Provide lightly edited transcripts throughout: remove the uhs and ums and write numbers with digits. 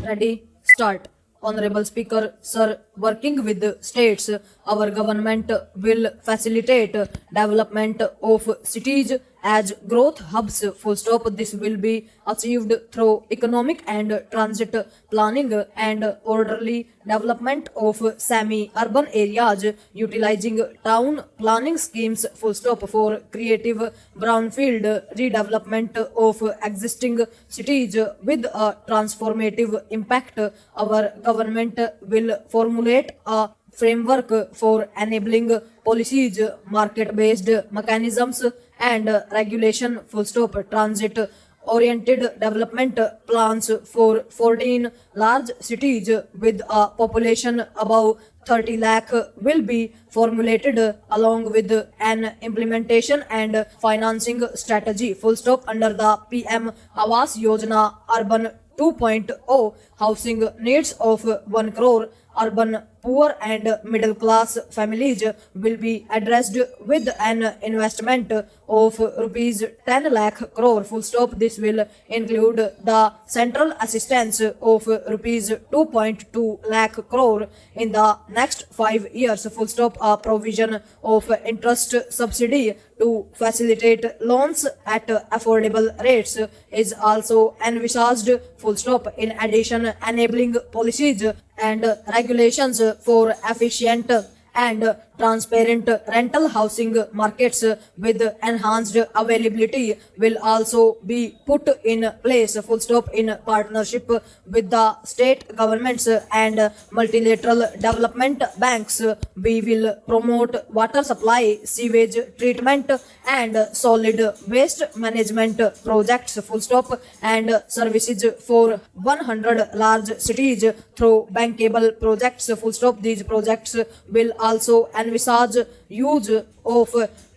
Ready? Start. Honorable Speaker, Sir, working with the states, our government will facilitate development of cities as growth hubs. Full stop. This will be achieved through economic and transit planning and orderly development of semi-urban areas, utilizing town planning schemes. Full stop. For creative brownfield redevelopment of existing cities with a transformative impact, our government will formulate a framework for enabling policies, market-based mechanisms, and regulation. Full stop. Transit oriented development plans for 14 large cities with a population above 30 lakh will be formulated along with an implementation and financing strategy. Full stop. Under the PM Awas Yojana Urban 2.0 housing needs of 1 crore urban poor and middle class families will be addressed with an investment of rupees 10 lakh crore. Full stop. This will include the central assistance of rupees 2.2 lakh crore in the next 5 years. Full stop. A provision of interest subsidy to facilitate loans at affordable rates is also envisaged. Full stop. In addition, enabling policies and regulations for efficient and transparent rental housing markets with enhanced availability will also be put in place. Full stop. In partnership with the state governments and multilateral development banks, we will promote water supply, sewage treatment, and solid waste management projects. Full stop. And services for 100 large cities through bankable projects. Full stop. These projects will also envisage use of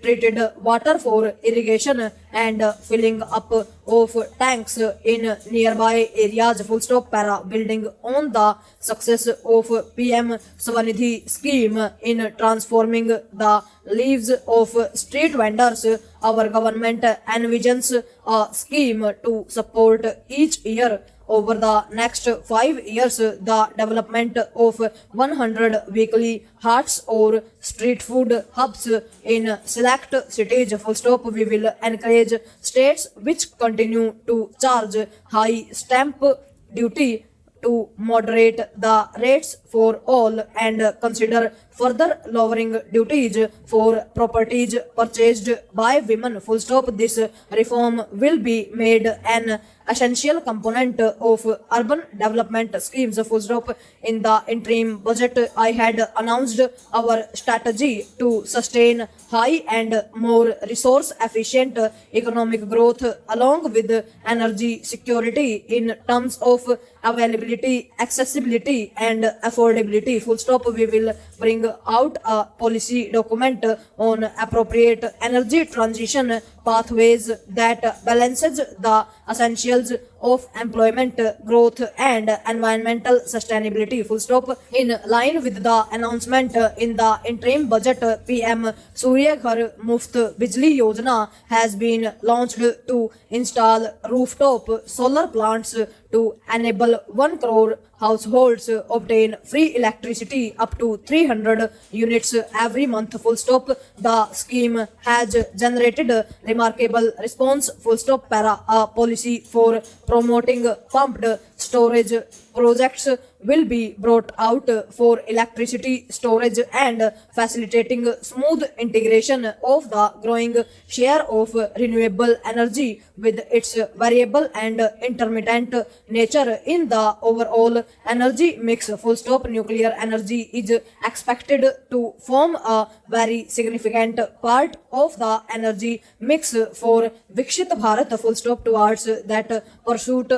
treated water for irrigation and filling up of tanks in nearby areas. Full stop. Para. Building on the success of PM Swanidhi scheme in transforming the lives of street vendors, our government envisions a scheme to support each year over the next 5 years the development of 100 weekly haats or street food hubs in select cities. Full stop. We will encourage states which continue to charge high stamp duty to moderate the rates for all and consider further lowering duties for properties purchased by women. Full stop. This reform will be made an essential component of urban development schemes. Full stop. In the interim budget, I had announced our strategy to sustain high and more resource efficient economic growth along with energy security in terms of availability, accessibility, and affordability. Full stop. We will bring out a policy document on appropriate energy transition pathways that balances the essentials of employment, growth, and environmental sustainability. Full stop. In line with the announcement in the interim budget, PM Surya Ghar Muft Bijli Yojana has been launched to install rooftop solar plants to enable 1 crore households obtain free electricity up to 300 units every month. Full stop. The scheme has generated remarkable response. Full stop. Para. A policy for promoting pumped storage projects will be brought out for electricity storage and facilitating smooth integration of the growing share of renewable energy with its variable and intermittent nature in the overall energy mix. Full stop. Nuclear energy is expected to form a very significant part of the energy mix for Vikshit Bharat. Full stop. Towards that pursuit,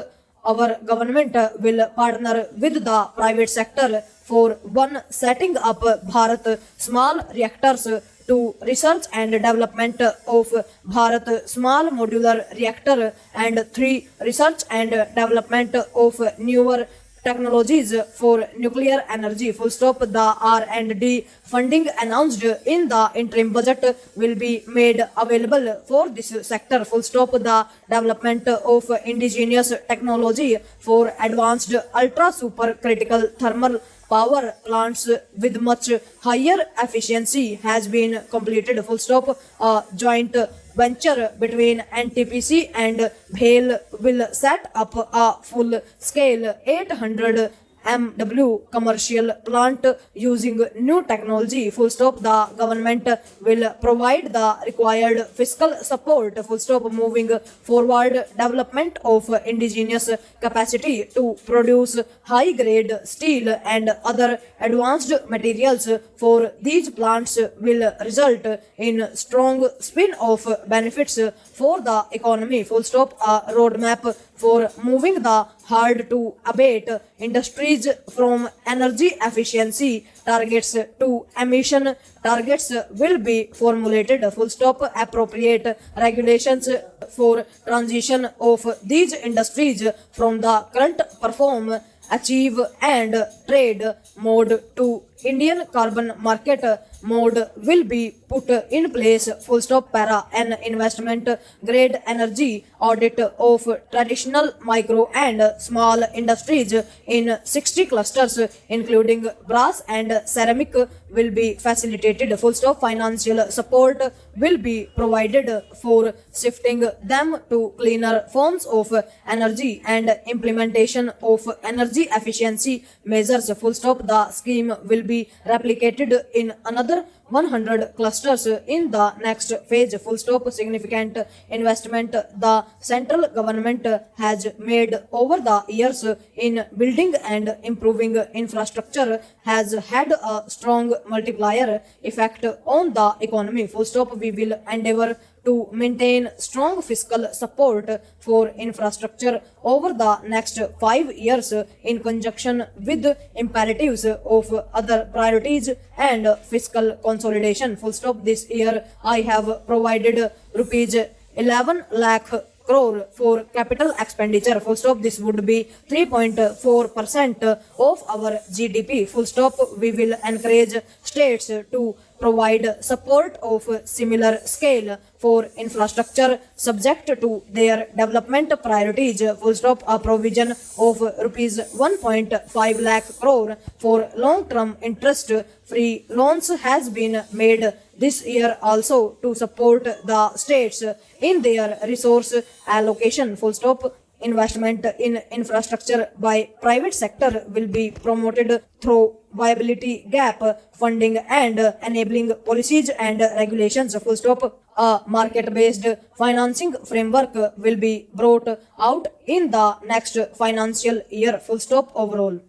our government will partner with the private sector for 1. Setting up Bharat Small Reactors, 2. Research and development of Bharat Small Modular Reactor, and 3. Research and development of newer technologies for nuclear energy, full stop. The R&D funding announced in the interim budget will be made available for this sector, full stop. The development of indigenous technology for advanced ultra supercritical thermal power plants with much higher efficiency has been completed, full stop. A joint venture between NTPC and BHEL will set up a full scale 800 MW commercial plant using new technology, full stop. The government will provide the required fiscal support, full stop. Moving forward, development of indigenous capacity to produce high grade steel and other advanced materials for these plants will result in strong spin-off benefits for the economy, full stop. A roadmap for moving the hard to abate industries from energy efficiency targets to emission targets will be formulated, full stop. Appropriate regulations for transition of these industries from the current perform, achieve and trade mode to Indian carbon market mode will be put in place, full stop. Para an investment grade energy audit of traditional micro and small industries in 60 clusters including brass and ceramic will be facilitated, full stop. Financial support will be provided for shifting them to cleaner forms of energy and implementation of energy efficiency measures, full stop. The scheme will be replicated in another 100 clusters in the next phase, full stop. Significant investment the central government has made over the years in building and improving infrastructure has had a strong multiplier effect on the economy, full stop. We will endeavor to maintain strong fiscal support for infrastructure over the next 5 years in conjunction with imperatives of other priorities and fiscal consolidation, full stop. This year I have provided rupees 11 lakh crore for capital expenditure, full stop. This would be 3.4% of our GDP, full stop. We will encourage states to provide support of similar scale for infrastructure subject to their development priorities, full stop. A provision of rupees 1.5 lakh crore for long-term interest-free loans has been made this year also to support the states in their resource allocation, full stop. Investment in infrastructure by private sector will be promoted through viability gap funding and enabling policies and regulations, full stop. A market-based financing framework will be brought out in the next financial year, full stop. Overall